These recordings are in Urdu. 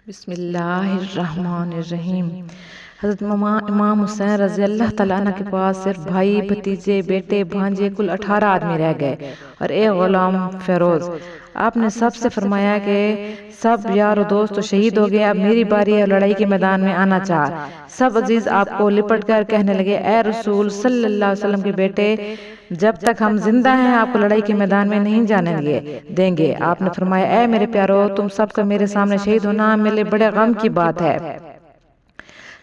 بسم اللہ الرحمن الرحیم۔ حضرت امام حسین رضی اللہ تعالیٰ عنہ کے پاس صرف بھائی، بھتیجے، بیٹے، بھانجے کل 18 آدمی رہ گئے اور ایک غلام فیروز۔ آپ نے سب سے فرمایا کہ سب یار و دوست تو شہید ہو گئے، اب میری باری ہے لڑائی کے میدان میں آنا چاہ۔ سب عزیز آپ کو لپٹ کر کہنے لگے، اے رسول صلی اللہ علیہ وسلم کے بیٹے، جب تک ہم زندہ ہیں آپ کو لڑائی کے میدان میں نہیں جانے دیں گے۔ آپ نے فرمایا، اے میرے پیارو، تم سب کا میرے سامنے شہید ہونا میرے بڑے غم کی بات ہے۔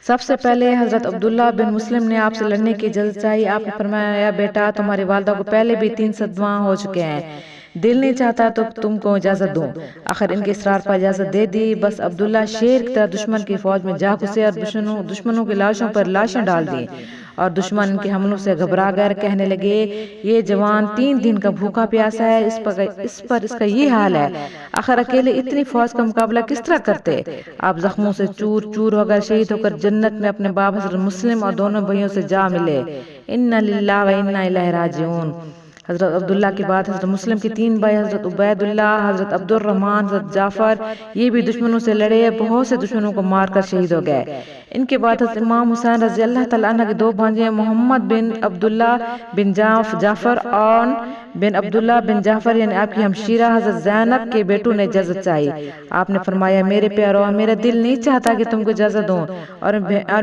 سب سے پہلے حضرت عبداللہ بن مسلم نے آپ سے لڑنے کی اجازت چاہی۔ آپ نے فرمایا، بیٹا تمہاری والدہ کو پہلے بھی 3 صدمہ ہو چکے ہیں، دل نہیں چاہتا تو تم کو اجازت دوں۔ آخر ان کے اصرار پر اجازت دے دی۔ بس عبداللہ شیر کی طرح دشمن کی فوج میں جا گھسے اور دشمنوں کی لاشوں پر لاشیں ڈال دی اور دشمن ان کے حملوں سے گھبرا کر کہنے لگے، یہ جوان 3 دن کا بھوکا پیاسا ہے، اس کا یہ حال ہے، آخر اکیلے اتنی فوج کا مقابلہ کس طرح کرتے؟ آپ زخموں سے چور چور ہو کر شہید ہو کر جنت میں اپنے باپ حضرت مسلم اور دونوں بھائیوں سے جا ملے۔ انا للہ و انا الیہ راجعون۔ حضرت عبداللہ کے بعد حضرت مسلم کے 3 بھائی حضرت عبید اللہ، حضرت عبد الرحمن، حضرت جعفر، یہ بھی دشمنوں سے لڑے، بہت سے دشمنوں کو مار کر شہید ہو گئے۔ ان کے بعد حضرت امام حسین رضی اللہ تعالیٰ عنہ کے 2 بھانجے محمد بن عبداللہ بن جعفر اور بن عبداللہ بن جعفر یعنی آپ کی ہمشیرہ حضرت زینب کے بیٹوں نے اجازت چاہی۔ آپ نے فرمایا، میرے پیارو، میرا دل نہیں چاہتا کہ تم کو اجازت دوں اور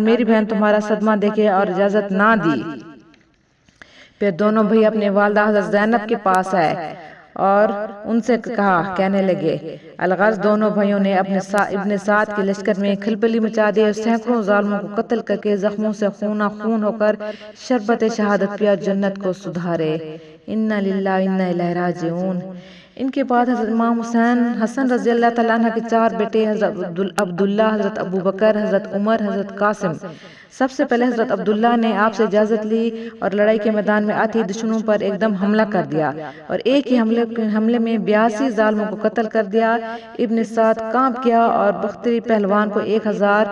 میری بہن تمہارا صدمہ دیکھے اور اجازت نہ دی۔ پھر دونوں بھائی اپنے والدہ حضرت زینب کے پاس آئے اور ان سے کہنے لگے، الغرض دونوں بھائیوں نے اپنے ابن سعد کے لشکر میں کھلبلی مچا دی اور سینکڑوں ظالموں کو قتل کر کے زخموں سے خون ہو کر شربت شہادت پیا اور جنت کو سدھارے۔ انا للہ و انا الیہ راجعون۔ ان کے بعد حضرت امام حسن رضی اللہ تعالیٰ عنہ کے 4 بیٹے حضرت عبداللہ، حضرت ابوبکر، حضرت عمر، حضرت قاسم۔ سب سے پہلے حضرت عبداللہ نے آپ سے اجازت لی اور لڑائی کے میدان میں آتی دشمنوں پر ایک دم حملہ کر دیا اور ایک ہی حملے میں 82 ظالموں کو قتل کر دیا۔ ابن سعد کانپ گیا اور بختری پہلوان کو 1000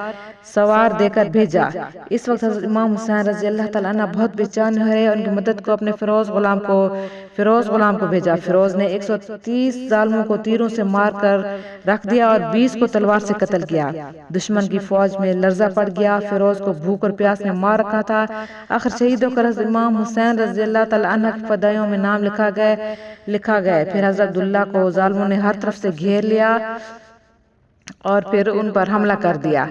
سوار دے کر بھیجا۔ اس وقت حضرت امام حسین رضی اللہ تعالیٰ عنہ بہت بے چین ہوئے اور ان کی مدد کو اپنے فیروز غلام کو بھیجا۔ فیروز نے 130 ظالموں کو تیروں سے مار کر رکھ دیا اور 20 کو تلوار سے قتل کیا۔ دشمن کی فوج میں لرزہ پڑ گیا، فیروز کو بھوک اور پیاس نے مار رکھا تھا۔ آخر شہید ہو کر حضرت امام حسین رضی اللہ تعالیٰ عنہ کی فدائیوں میں نام لکھا گئے۔ پھر حضرت عبداللہ کو ظالموں نے ہر طرف سے گھیر لیا اور پھر ان پر حملہ کر دیا۔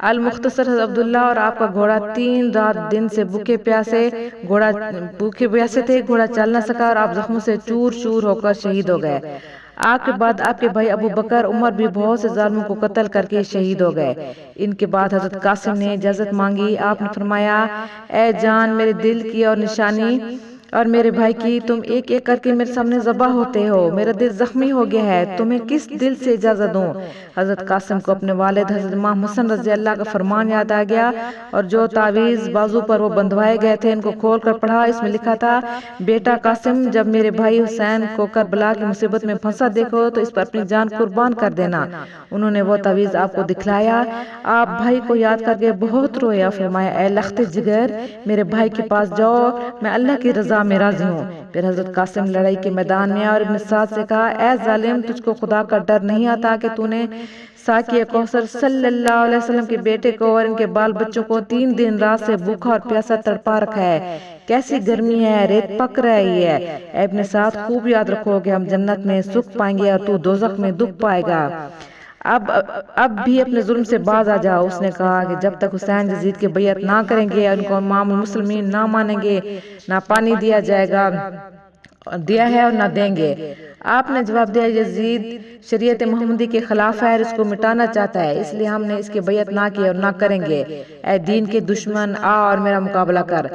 المختصر حضرت عبداللہ اور آپ کا گھوڑا 3 رات دن سے بھوکے پیاسے تھے، گھوڑا چل نہ سکا اور آپ زخموں سے چور چور ہو کر شہید ہو گئے۔ آپ کے بعد آپ کے بھائی ابو بکر، عمر بھی بہت سے ظالموں کو قتل کر کے شہید ہو گئے۔ ان کے بعد حضرت قاسم نے اجازت مانگی۔ آپ نے فرمایا، اے جان میرے دل کی اور نشانی اور میرے بھائی کی، تم ایک ایک کر کے میرے سامنے ذبح ہوتے ہو، میرا دل زخمی ہو گیا ہے، تمہیں کس دل سے اجازت دوں؟ حضرت قاسم کو اپنے والد حضرت امام حسن رضی اللہ کا فرمان یاد آ گیا اور جو تعویذ بازو پر وہ بندھوائے گئے تھے ان کو کھول کر پڑھا۔ اس میں لکھا تھا، بیٹا قاسم، جب میرے بھائی حسین کو کربلا کی مصیبت میں پھنسا دیکھو تو اس پر اپنی جان قربان کر دینا۔ انہوں نے وہ تعویذ آپ کو دکھلایا۔ آپ بھائی کو یاد کر کے بہت رویا، فرمایا، اے لخت جگر، میرے بھائی کے پاس جاؤ، میں اللہ کی رضا میں راضی ہوں۔ پھر حضرت قاسم لڑائی کے میدان میں اور ابن سعد سے کہا، اے ظالم، تجھ کو خدا کا ڈر نہیں آتا کہ تو نے ساقی کوثر صلی اللہ علیہ وسلم کے بیٹے کو اور ان کے بال بچوں کو 3 دن رات سے بھوکا اور پیاسا تڑپا رکھا ہے، کیسی گرمی ہے، ریت پک رہی ہے۔ اے ابن سعد، خوب یاد رکھو کہ ہم جنت میں سکھ پائیں گے اور تو دوزخ میں دکھ پائے گا۔ اب بھی اپنے ظلم سے باز آ جاؤ۔ اس نے کہا کہ جب تک حسین یزید کی بیعت نہ کریں گے، ان کو امام المسلمین نہ مانیں گے، نہ پانی دیا ہے اور نہ دیں گے۔ آپ نے جواب دیا، یزید شریعت محمدی کے خلاف ہے اور اس کو مٹانا چاہتا ہے، اس لیے ہم نے اس کی بیعت نہ کی اور نہ کریں گے۔ اے دین کے دشمن، آ اور میرا مقابلہ کر۔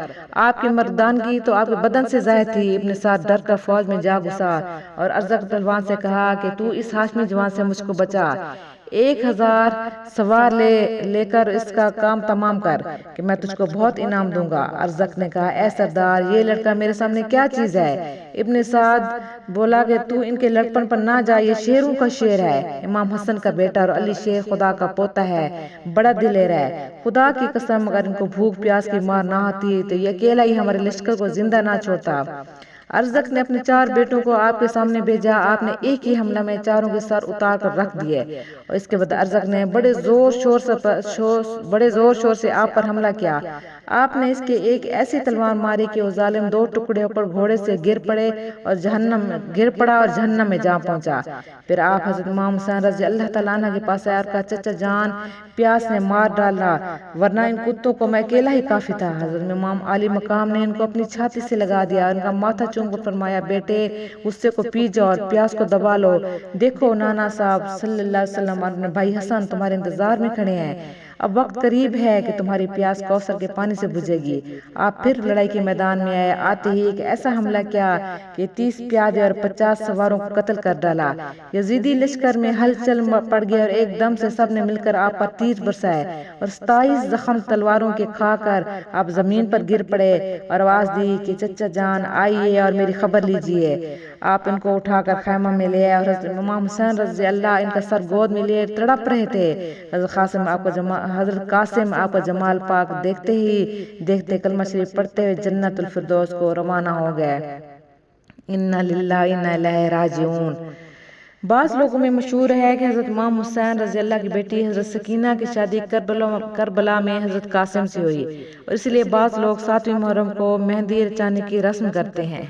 آپ کی مردانگی تو آپ کے بدن سے ظاہر تھی۔ ابن سعد ڈر کر فوج میں جا گھسا اور ارزق پہلوان سے کہا کہ تو اس ہاشمی جوان سے مجھ کو بچا، 1000 سوار لے کر اس کا کام تمام کر کہ میں تجھ کو بہت انعام دوں گا۔ ارزق نے کہا، اے سردار، یہ لڑکا میرے سامنے کیا چیز ہے؟ ابن سعد بولا کہ تو ان کے لڑکپن پر نہ جا، یہ شیروں کا شیر ہے، امام حسن کا بیٹا اور علی شیر خدا کا پوتا ہے، بڑا دلیر ہے، خدا کی قسم اگر ان کو بھوک پیاس کی مار نہ آتی تو یہ اکیلا ہی ہمارے لشکر کو زندہ نہ چھوڑتا۔ ارزق نے اپنے 4 بیٹوں کو آپ کے سامنے بھیجا، آپ نے ایک ہی حملہ میں چاروں کے سر اتار کر رکھ دیے، اور اس کے بعد ارزق نے بڑے زور شور سے آپ پر حملہ کیا۔ آپ نے اس کے ایک ایسی تلوار ماری کہ وہ ظالم 2 ٹکڑے اوپر گھوڑے سے گر پڑا اور جہنم میں جا پہنچا۔ پھر آپ حضرت امام حسین رضی اللہ تعالیٰ عنہ کے پاس آئے اور کہا چچا جان پیاس نے مار ڈالا، ورنہ ان کتوں کو میں اکیلا ہی کافی تھا۔ حضرت امام عالی مقام نے ان کو اپنی چھاتی سے لگا دیا، ان کا ماتھا چوم کر فرمایا بیٹے غصے کو پی جاؤ اور پیاس کو دبا لو، دیکھو نانا صاحب صلی اللہ علیہ وسلم اور اپنے بھائی حسن تمہارے انتظار میں کھڑے ہیں، اب وقت قریب ہے کہ تمہاری پیاس کوثر کے پانی سے بجھے گی۔ آپ پھر لڑائی کے میدان میں آئے، آتے ہی ایک ایسا حملہ کیا کہ 30 پیادے اور 50 سواروں کو قتل کر ڈالا۔ یزیدی لشکر میں ہلچل پڑ گئی اور ایک دم سے سب نے مل کر آپ پر تیر برسائے اور 27 زخم تلواروں کے کھا کر آپ زمین پر گر پڑے اور آواز دی کہ چچا جان آئیے اور میری خبر لیجئے۔ آپ ان کو اٹھا کر خیمہ میں لے آئے اور حضرت امام حسین رضی اللہ ان کا سر گود میں لیے تڑپ رہے تھے۔ حضرت قاسم آپ کا جمال پاک دیکھتے کلمہ شریف پڑھتے ہوئے جنت الفردوس کو روانہ ہو گئے۔ انا للہ انا الیہ راجعون۔ بعض لوگوں میں مشہور ہے کہ حضرت امام حسین رضی اللہ کی بیٹی حضرت سکینہ کی شادی کربلا میں حضرت قاسم سے ہوئی، اور اس لیے بعض لوگ 7ویں محرم کو مہندی رچانے کی رسم کرتے ہیں۔